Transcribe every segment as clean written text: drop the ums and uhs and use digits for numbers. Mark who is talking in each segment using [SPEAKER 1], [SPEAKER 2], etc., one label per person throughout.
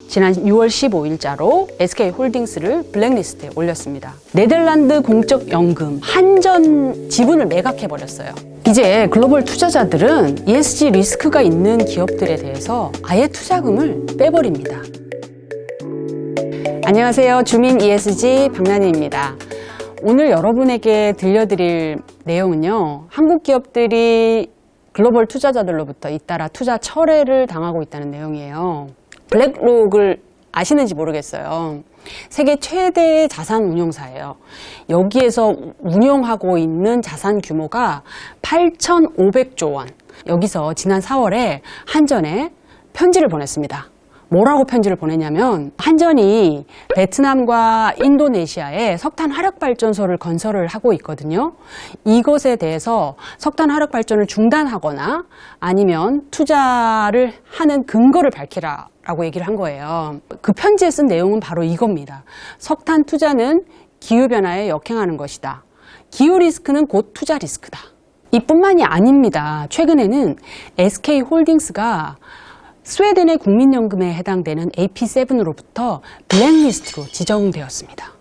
[SPEAKER 1] 지난 6월 15일자로 SK홀딩스를 블랙리스트에 올렸습니다. 네덜란드 공적연금 한전 지분을 매각해버렸어요. 이제 글로벌 투자자들은 ESG 리스크가 있는 기업들에 대해서 아예 투자금을 빼버립니다. 안녕하세요. 주민 ESG 박나니입니다. 오늘 여러분에게 들려드릴 내용은요, 한국 기업들이 글로벌 투자자들로부터 잇따라 투자 철회를 당하고 있다는 내용이에요. 블랙록을 아시는지 모르겠어요. 세계 최대의 자산 운용사예요. 여기에서 운용하고 있는 자산 규모가 8,500조 원. 여기서 지난 4월에 한전에 편지를 보냈습니다. 뭐라고 편지를 보냈냐면, 한전이 베트남과 인도네시아에 석탄 화력발전소를 건설을 하고 있거든요. 이것에 대해서 석탄 화력발전을 중단하거나 아니면 투자를 하는 근거를 밝히라라고 얘기를 한 거예요. 그 편지에 쓴 내용은 바로 이겁니다. 석탄 투자는 기후변화에 역행하는 것이다. 기후 리스크는 곧 투자 리스크다. 이뿐만이 아닙니다. 최근에는 SK홀딩스가 스웨덴의 국민연금에 해당되는 AP7으로부터 블랙리스트로 지정되었습니다.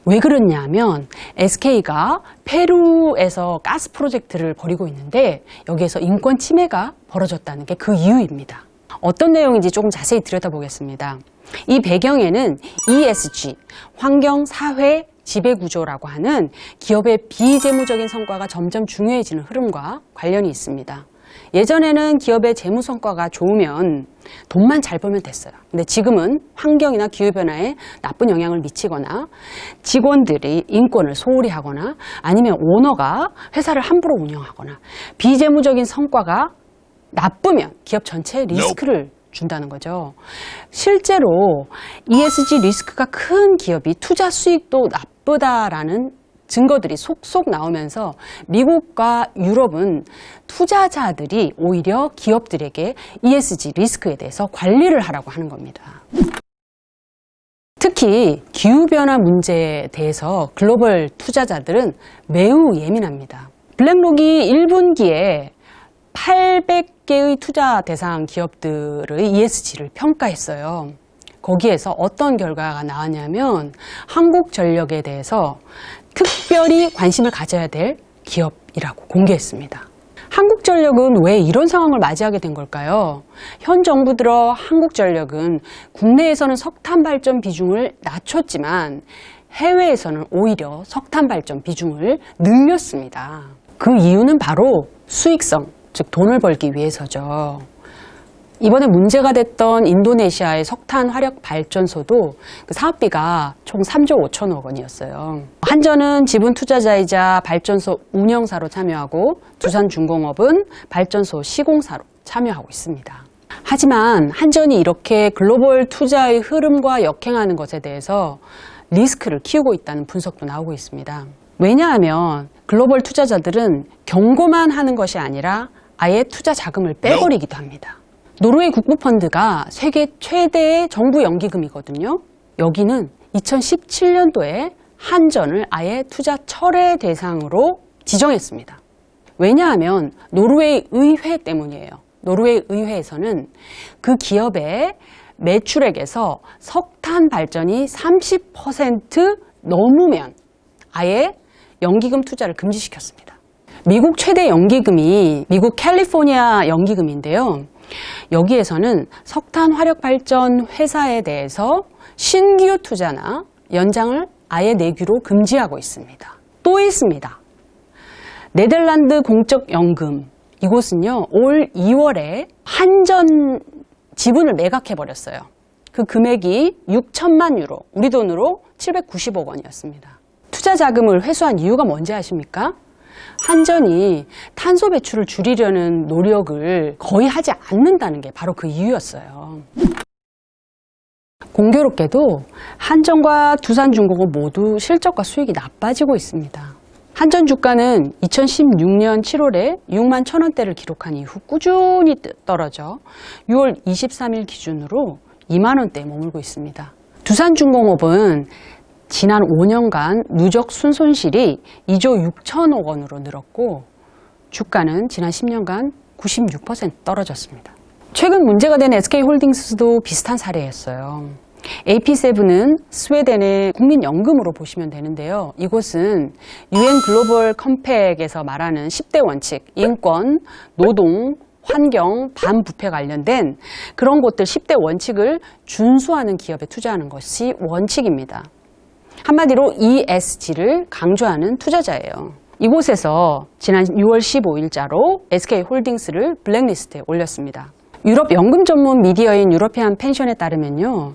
[SPEAKER 1] 왜 그러냐면 SK가 페루에서 가스 프로젝트를 벌이고 있는데 여기에서 인권 침해가 벌어졌다는 게 그 이유입니다. 어떤 내용인지 조금 자세히 들여다보겠습니다. 이 배경에는 ESG, 환경, 사회, 지배구조라고 하는 기업의 비재무적인 성과가 점점 중요해지는 흐름과 관련이 있습니다. 예전에는 기업의 재무 성과가 좋으면 돈만 잘 벌면 됐어요. 근데 지금은 환경이나 기후변화에 나쁜 영향을 미치거나 직원들이 인권을 소홀히 하거나 아니면 오너가 회사를 함부로 운영하거나 비재무적인 성과가 나쁘면 기업 전체에 리스크를 준다는 거죠. 실제로 ESG 리스크가 큰 기업이 투자 수익도 나쁘다라는 증거들이 속속 나오면서 미국과 유럽은 투자자들이 오히려 기업들에게 ESG 리스크에 대해서 관리를 하라고 하는 겁니다. 특히 기후변화 문제에 대해서 글로벌 투자자들은 매우 예민합니다. 블랙록이 1분기에 800개의 투자 대상 기업들의 ESG를 평가했어요. 거기에서 어떤 결과가 나왔냐면 한국전력에 대해서 특별히 관심을 가져야 될 기업이라고 공개했습니다. 한국전력은 왜 이런 상황을 맞이하게 된 걸까요? 현 정부 들어 한국전력은 국내에서는 석탄 발전 비중을 낮췄지만 해외에서는 오히려 석탄 발전 비중을 늘렸습니다. 그 이유는 바로 수익성, 즉 돈을 벌기 위해서죠. 이번에 문제가 됐던 인도네시아의 석탄 화력 발전소도 그 사업비가 총 3조 5천억 원이었어요. 한전은 지분 투자자이자 발전소 운영사로 참여하고 두산중공업은 발전소 시공사로 참여하고 있습니다. 하지만 한전이 이렇게 글로벌 투자의 흐름과 역행하는 것에 대해서 리스크를 키우고 있다는 분석도 나오고 있습니다. 왜냐하면 글로벌 투자자들은 경고만 하는 것이 아니라 아예 투자 자금을 빼버리기도 합니다. 노르웨이 국부펀드가 세계 최대의 정부 연기금이거든요. 여기는 2017년도에 한전을 아예 투자 철회 대상으로 지정했습니다. 왜냐하면 노르웨이 의회 때문이에요. 노르웨이 의회에서는 그 기업의 매출액에서 석탄 발전이 30% 넘으면 아예 연기금 투자를 금지시켰습니다. 미국 최대 연기금이 미국 캘리포니아 연기금인데요. 여기에서는 석탄 화력 발전 회사에 대해서 신규 투자나 연장을 아예 내기로 금지하고 있습니다. 또 있습니다. 네덜란드 공적연금, 이곳은요 올 2월에 한전 지분을 매각해버렸어요. 그 금액이 6천만 유로, 우리 돈으로 790억 원이었습니다. 투자 자금을 회수한 이유가 뭔지 아십니까? 한전이 탄소 배출을 줄이려는 노력을 거의 하지 않는다는 게 바로 그 이유였어요. 공교롭게도 한전과 두산중공업 모두 실적과 수익이 나빠지고 있습니다. 한전 주가는 2016년 7월에 6만 1,000원대를 기록한 이후 꾸준히 떨어져 6월 23일 기준으로 2만 원대에 머물고 있습니다. 두산중공업은 지난 5년간 누적 순손실이 2조 6천억 원으로 늘었고 주가는 지난 10년간 96% 떨어졌습니다. 최근 문제가 된 SK홀딩스도 비슷한 사례였어요. AP7은 스웨덴의 국민연금으로 보시면 되는데요. 이곳은 UN 글로벌 컴팩에서 말하는 10대 원칙, 인권, 노동, 환경, 반부패 관련된 그런 것들 10대 원칙을 준수하는 기업에 투자하는 것이 원칙입니다. 한마디로 ESG를 강조하는 투자자예요. 이곳에서 지난 6월 15일자로 SK홀딩스를 블랙리스트에 올렸습니다. 유럽 연금 전문 미디어인 유러피안 펜션에 따르면요,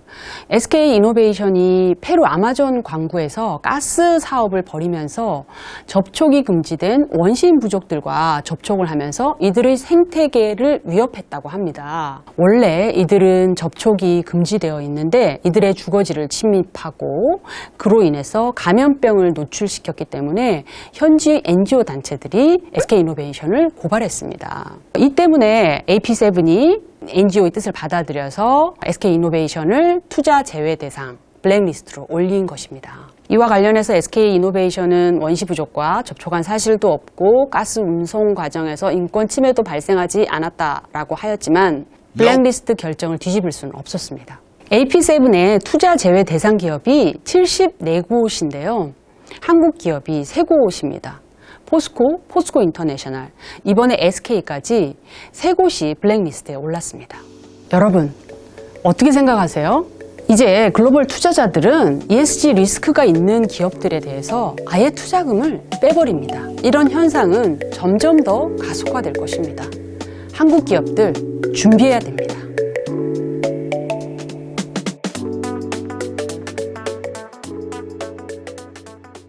[SPEAKER 1] SK이노베이션이 페루 아마존 광구에서 가스 사업을 벌이면서 접촉이 금지된 원시인 부족들과 접촉을 하면서 이들의 생태계를 위협했다고 합니다. 원래 이들은 접촉이 금지되어 있는데 이들의 주거지를 침입하고 그로 인해서 감염병을 노출시켰기 때문에 현지 NGO 단체들이 SK이노베이션을 고발했습니다. 이 때문에 AP7이 NGO의 뜻을 받아들여서 SK이노베이션을 투자 제외 대상 블랙리스트로 올린 것입니다. 이와 관련해서 SK이노베이션은 원시 부족과 접촉한 사실도 없고 가스 운송 과정에서 인권 침해도 발생하지 않았다라고 하였지만 블랙리스트 결정을 뒤집을 수는 없었습니다. AP7의 투자 제외 대상 기업이 74곳인데요. 한국 기업이 3곳입니다. 포스코 인터내셔널, 이번에 SK까지 3곳이 블랙리스트에 올랐습니다. 여러분, 어떻게 생각하세요? 이제 글로벌 투자자들은 ESG 리스크가 있는 기업들에 대해서 아예 투자금을 빼버립니다. 이런 현상은 점점 더 가속화될 것입니다. 한국 기업들 준비해야 됩니다.